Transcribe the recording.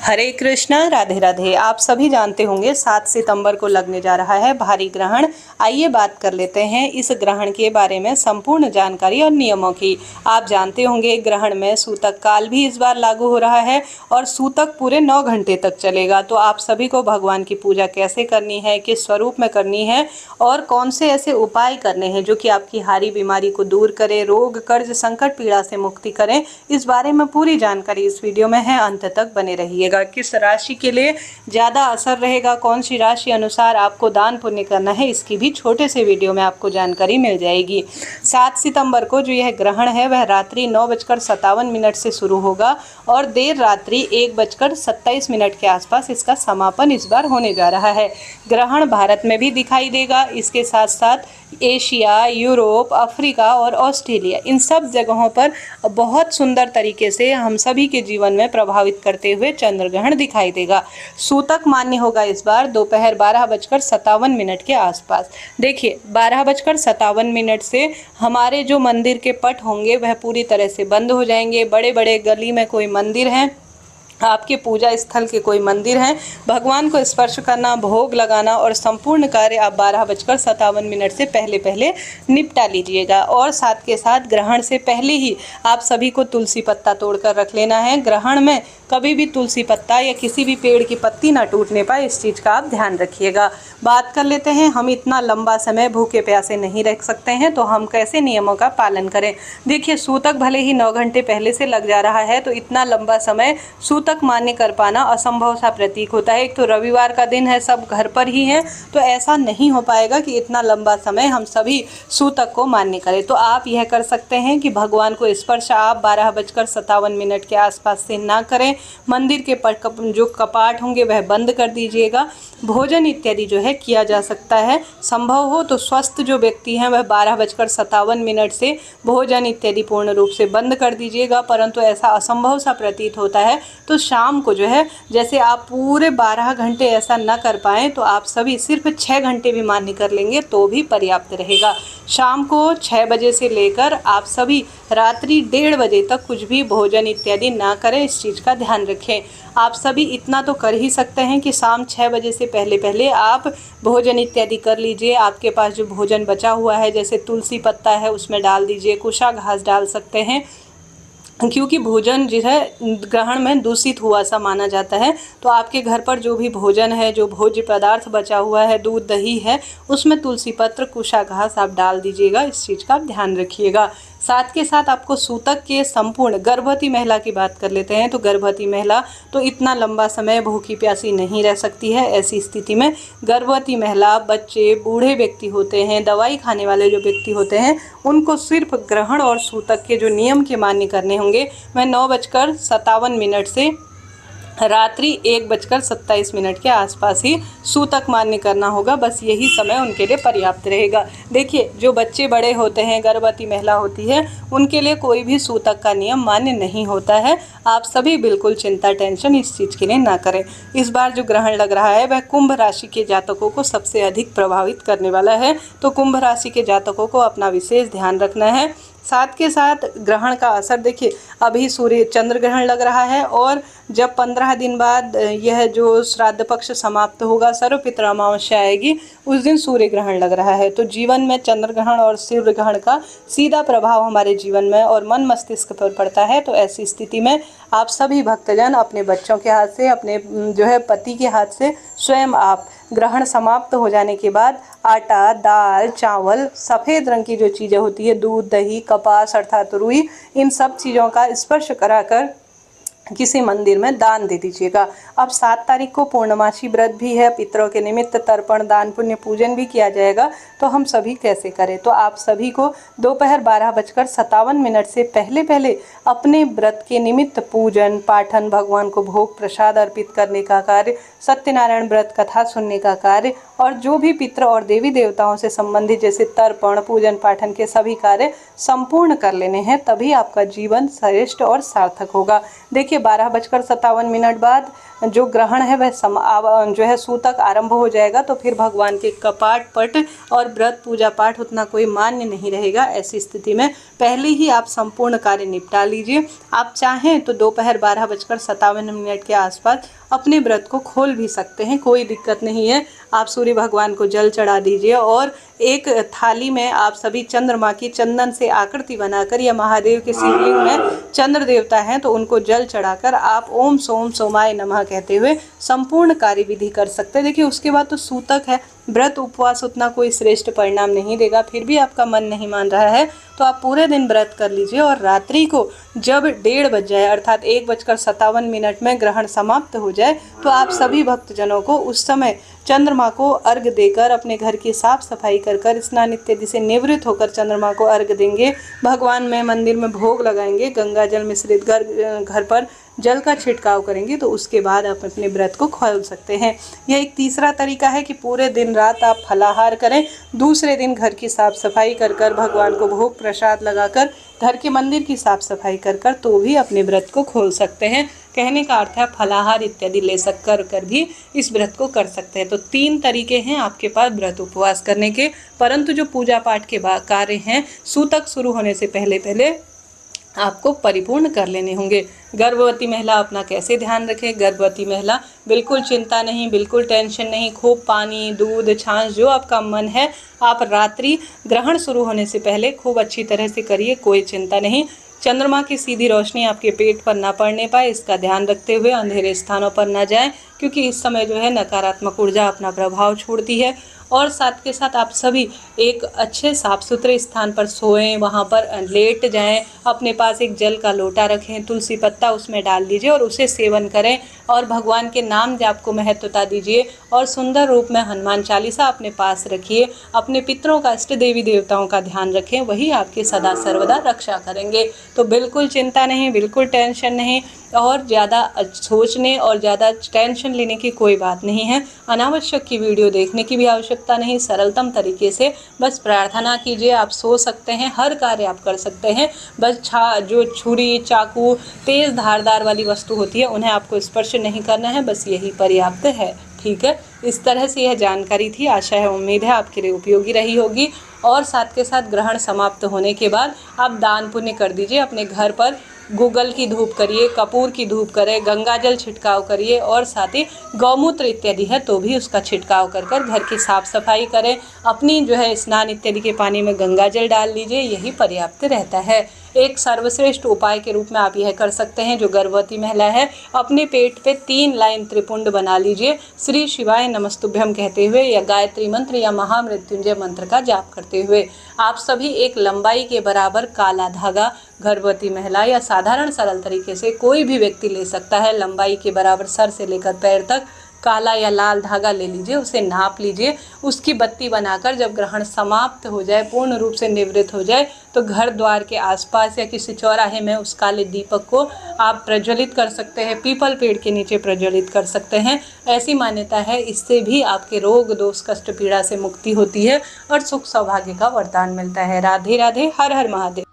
हरे कृष्णा, राधे राधे। आप सभी जानते होंगे 7 सितंबर को लगने जा रहा है भारी ग्रहण। आइए बात कर लेते हैं इस ग्रहण के बारे में संपूर्ण जानकारी और नियमों की। आप जानते होंगे ग्रहण में सूतक काल भी इस बार लागू हो रहा है और सूतक पूरे 9 घंटे तक चलेगा। तो आप सभी को भगवान की पूजा कैसे करनी है, किस स्वरूप में करनी है और कौन से ऐसे उपाय करने हैं जो कि आपकी हारी बीमारी को दूर करे, रोग कर्ज संकट पीड़ा से मुक्ति करें, इस बारे में पूरी जानकारी इस वीडियो में है। अंत तक बने रहिएगा। किस राशि के लिए ज्यादा असर रहेगा, कौन सी राशि अनुसार आपको दान पुण्य करना है, इसकी भी छोटे से वीडियो में आपको जानकारी मिल जाएगी। 7 सितंबर को जो यह ग्रहण है वह रात्रि 9:57 से शुरू होगा और देर रात्रि 1:27 के आसपास इसका समापन इस बार होने जा रहा है। ग्रहण भारत में भी दिखाई देगा, इसके साथ साथ एशिया, यूरोप, अफ्रीका और ऑस्ट्रेलिया, इन सब जगहों पर बहुत सुंदर तरीके से हम सभी के जीवन में प्रभावित करते हुए चंद्र ग्रहण दिखाई देगा। सूतक मान्य होगा इस बार दोपहर 12:57 के आसपास। देखिए 12:57 से हमारे जो मंदिर के पट होंगे वह पूरी तरह से बंद हो जाएंगे। बड़े बड़े गली में कोई मंदिर है, आपके पूजा स्थल के कोई मंदिर हैं, भगवान को स्पर्श करना, भोग लगाना और संपूर्ण कार्य आप 12:57 से पहले पहले निपटा लीजिएगा। और साथ के साथ ग्रहण से पहले ही आप सभी को तुलसी पत्ता तोड़कर रख लेना है। ग्रहण में कभी भी तुलसी पत्ता या किसी भी पेड़ की पत्ती ना टूटने पाए, इस चीज़ का आप ध्यान रखिएगा। बात कर लेते हैं, हम इतना लंबा समय भूखे प्यासे नहीं रख सकते हैं, तो हम कैसे नियमों का पालन करें। देखिए सूतक भले ही 9 घंटे पहले से लग जा रहा है, तो इतना लंबा समय सूतक मान्य कर पाना असंभव सा प्रतीक होता है। एक तो रविवार का दिन है, सब घर पर ही हैं, तो ऐसा नहीं हो पाएगा कि इतना लंबा समय हम सभी सूतक को मान्य करें। तो आप यह कर सकते हैं कि भगवान को स्पर्श आप 12:57 के आसपास से ना करें। मंदिर के जो कपाट होंगे वह बंद कर दीजिएगा। भोजन इत्यादि जो है किया जा सकता है, संभव हो तो स्वस्थ जो व्यक्ति हैं वह 12:57 से भोजन इत्यादि पूर्ण रूप से बंद कर दीजिएगा। परंतु ऐसा असंभव सा प्रतीत होता है, तो शाम को जो है, जैसे आप पूरे 12 घंटे ऐसा न कर पाएँ तो आप सभी सिर्फ 6 घंटे भी मान्य कर लेंगे तो भी पर्याप्त रहेगा। शाम को 6 बजे से लेकर आप सभी रात्रि 1:30 बजे तक कुछ भी भोजन इत्यादि ना करें, इस चीज़ का ध्यान रखें। आप सभी इतना तो कर ही सकते हैं कि शाम 6 बजे से पहले पहले आप भोजन इत्यादि कर लीजिए। आपके पास जो भोजन बचा हुआ है, जैसे तुलसी पत्ता है उसमें डाल दीजिए, कुशा घास डाल सकते हैं, क्योंकि भोजन जो है ग्रहण में दूषित हुआ सा माना जाता है। तो आपके घर पर जो भी भोजन है, जो भोज्य पदार्थ बचा हुआ है, दूध दही है, उसमें तुलसी पत्र, कुशा घास आप डाल दीजिएगा। इस चीज़ का ध्यान रखिएगा। साथ के साथ आपको सूतक के संपूर्ण, गर्भवती महिला की बात कर लेते हैं, तो गर्भवती महिला तो इतना लंबा समय भूखी प्यासी नहीं रह सकती है। ऐसी स्थिति में गर्भवती महिला, बच्चे, बूढ़े व्यक्ति होते हैं, दवाई खाने वाले जो व्यक्ति होते हैं, उनको सिर्फ ग्रहण और सूतक के जो नियम के मान्य करने होंगे वह 9:57 से रात्रि 1:27 के आसपास ही सूतक मान्य करना होगा। बस यही समय उनके लिए पर्याप्त रहेगा। देखिए जो बच्चे बड़े होते हैं, गर्भवती महिला होती है, उनके लिए कोई भी सूतक का नियम मान्य नहीं होता है। आप सभी बिल्कुल चिंता टेंशन इस चीज़ के लिए ना करें। इस बार जो ग्रहण लग रहा है वह कुंभ राशि के जातकों को सबसे अधिक प्रभावित करने वाला है, तो कुंभ राशि के जातकों को अपना विशेष ध्यान रखना है। साथ के साथ ग्रहण का असर देखिए, अभी सूर्य चंद्र ग्रहण लग रहा है और जब 15 दिन बाद यह जो श्राद्ध पक्ष समाप्त होगा, सर्वपितृ अमावस्या आएगी, उस दिन सूर्य ग्रहण लग रहा है। तो जीवन में चंद्र ग्रहण और सूर्य ग्रहण का सीधा प्रभाव हमारे जीवन में और मन मस्तिष्क पर पड़ता है। तो ऐसी स्थिति में आप सभी भक्तजन अपने बच्चों के हाथ से, अपने जो है पति के हाथ से, स्वयं आप ग्रहण समाप्त हो जाने के बाद आटा, दाल, चावल, सफ़ेद रंग की जो चीज़ें होती है, दूध, दही, कपास अर्थात रुई, इन सब चीज़ों का स्पर्श कराकर किसी मंदिर में दान दे दीजिएगा। अब 7 तारीख को पूर्णमासी व्रत भी है, पितरों के निमित्त तर्पण, दान, पुण्य, पूजन भी किया जाएगा। तो हम सभी कैसे करें, तो आप सभी को दोपहर 12:57 से पहले पहले अपने व्रत के निमित्त पूजन, पाठन, भगवान को भोग प्रसाद अर्पित करने का कार्य, सत्यनारायण व्रत कथा सुनने का कार्य और जो भी पितृ और देवी देवताओं से संबंधित जैसे तर्पण, पूजन, पाठन के सभी कार्य संपूर्ण कर लेने हैं, तभी आपका जीवन श्रेष्ठ और सार्थक होगा। देखिए के 12:57 बाद जो ग्रहण है वह जो है सूतक आरंभ हो जाएगा। तो फिर भगवान के कपाट पट और व्रत पूजा पाठ उतना कोई मान्य नहीं रहेगा। ऐसी स्थिति में पहले ही आप संपूर्ण कार्य निपटा लीजिए। आप चाहें तो दोपहर 12:57 के आसपास अपने व्रत को खोल भी सकते हैं, कोई दिक्कत नहीं है। आप सूर्य भगवान को जल चढ़ा दीजिए और एक थाली में आप सभी चंद्रमा की चंदन से आकृति बनाकर या महादेव के शिवलिंग में चंद्र देवता हैं तो उनको जल चढ़ाकर आप ओम सोम सोमाय नमः कहते हुए संपूर्ण कार्य विधि कर सकते हैं। देखिए उसके बाद तो सूतक है, व्रत उपवास उतना कोई श्रेष्ठ परिणाम नहीं देगा। फिर भी आपका मन नहीं मान रहा है तो आप पूरे दिन व्रत कर लीजिए और रात्रि को जब 1:30 बज जाए अर्थात 1:57 में ग्रहण समाप्त हो जाए तो आप सभी भक्तजनों को उस समय चंद्रमा को अर्घ देकर अपने घर की साफ सफाई कर स्नान इत्यादि से निवृत्त होकर चंद्रमा को अर्घ देंगे। भगवान में मंदिर में भोग लगाएंगे, गंगा जल मिश्रित घर पर जल का छिड़काव करेंगे तो उसके बाद आप अपने व्रत को खोल सकते हैं। यह एक तीसरा तरीका है कि पूरे दिन रात आप फलाहार करें, दूसरे दिन घर की साफ सफाई कर भगवान को भोग प्रसाद लगाकर घर के मंदिर की साफ सफाई कर तो भी अपने व्रत को खोल सकते हैं। कहने का अर्थ है फलाहार इत्यादि ले कर भी इस व्रत को कर सकते हैं। तो 3 तरीके हैं आपके पास व्रत उपवास करने के, परंतु जो पूजा पाठ के कार्य हैं सूतक शुरू होने से पहले आपको परिपूर्ण कर लेने होंगे। गर्भवती महिला अपना कैसे ध्यान रखे? गर्भवती महिला बिल्कुल चिंता नहीं, बिल्कुल टेंशन नहीं, खूब पानी दूध छाछ जो आपका मन है आप रात्रि ग्रहण शुरू होने से पहले खूब अच्छी तरह से करिए, कोई चिंता नहीं। चंद्रमा की सीधी रोशनी आपके पेट पर ना पड़ने पाए इसका ध्यान रखते हुए अंधेरे स्थानों पर ना जाएं, क्योंकि इस समय जो है नकारात्मक ऊर्जा अपना प्रभाव छोड़ती है। और साथ के साथ आप सभी एक अच्छे साफ सुथरे स्थान पर सोएं, वहाँ पर लेट जाएं, अपने पास एक जल का लोटा रखें, तुलसी पत्ता उसमें डाल दीजिए और उसे सेवन करें और भगवान के नाम जाप को महत्वता दीजिए और सुंदर रूप में हनुमान चालीसा अपने पास रखिए। अपने पितरों का इष्ट देवी देवताओं का ध्यान रखें, वही आपकी सदा सर्वदा रक्षा करेंगे। तो बिल्कुल चिंता नहीं, बिल्कुल टेंशन नहीं और ज़्यादा सोचने और ज़्यादा टेंशन लेने की कोई बात नहीं है। अनावश्यक की वीडियो देखने की भी आवश्यकता नहीं। सरलतम तरीके से बस प्रार्थना कीजिए, आप सो सकते हैं, हर कार्य आप कर सकते हैं। बस जो छुरी चाकू तेज़ धारदार वाली वस्तु होती है उन्हें आपको स्पर्श नहीं करना है, बस यही पर्याप्त है। ठीक है, इस तरह से यह जानकारी थी। आशा है उम्मीद है आपके लिए उपयोगी रही होगी। और साथ के साथ ग्रहण समाप्त होने के बाद आप दान पुण्य कर दीजिए। अपने घर पर गूगल की धूप करिए, कपूर की धूप करें, गंगा जल छिड़काव करिए और साथ ही गौमूत्र इत्यादि है तो भी उसका छिड़काव कर घर की साफ सफाई करें। अपनी जो है स्नान इत्यादि के पानी में गंगा जल डाल लीजिए, यही पर्याप्त रहता है। एक सर्वश्रेष्ठ उपाय के रूप में आप यह कर सकते हैं, जो गर्भवती महिला है अपने पेट पे 3 लाइन त्रिपुंड बना लीजिए, श्री शिवाय नमस्तुभ्यम कहते हुए या गायत्री मंत्र या महामृत्युंजय मंत्र का जाप करते हुए। आप सभी एक लंबाई के बराबर काला धागा, गर्भवती महिला या साधारण सरल तरीके से कोई भी व्यक्ति ले सकता है, लंबाई के बराबर सर से लेकर पैर तक काला या लाल धागा ले लीजिए, उसे नाप लीजिए, उसकी बत्ती बनाकर जब ग्रहण समाप्त हो जाए, पूर्ण रूप से निवृत्त हो जाए, तो घर द्वार के आसपास या किसी चौराहे में उस काले दीपक को आप प्रज्वलित कर सकते हैं, पीपल पेड़ के नीचे प्रज्वलित कर सकते हैं। ऐसी मान्यता है इससे भी आपके रोग दोष कष्ट पीड़ा से मुक्ति होती है और सुख सौभाग्य का वरदान मिलता है। राधे राधे, हर हर महादेव।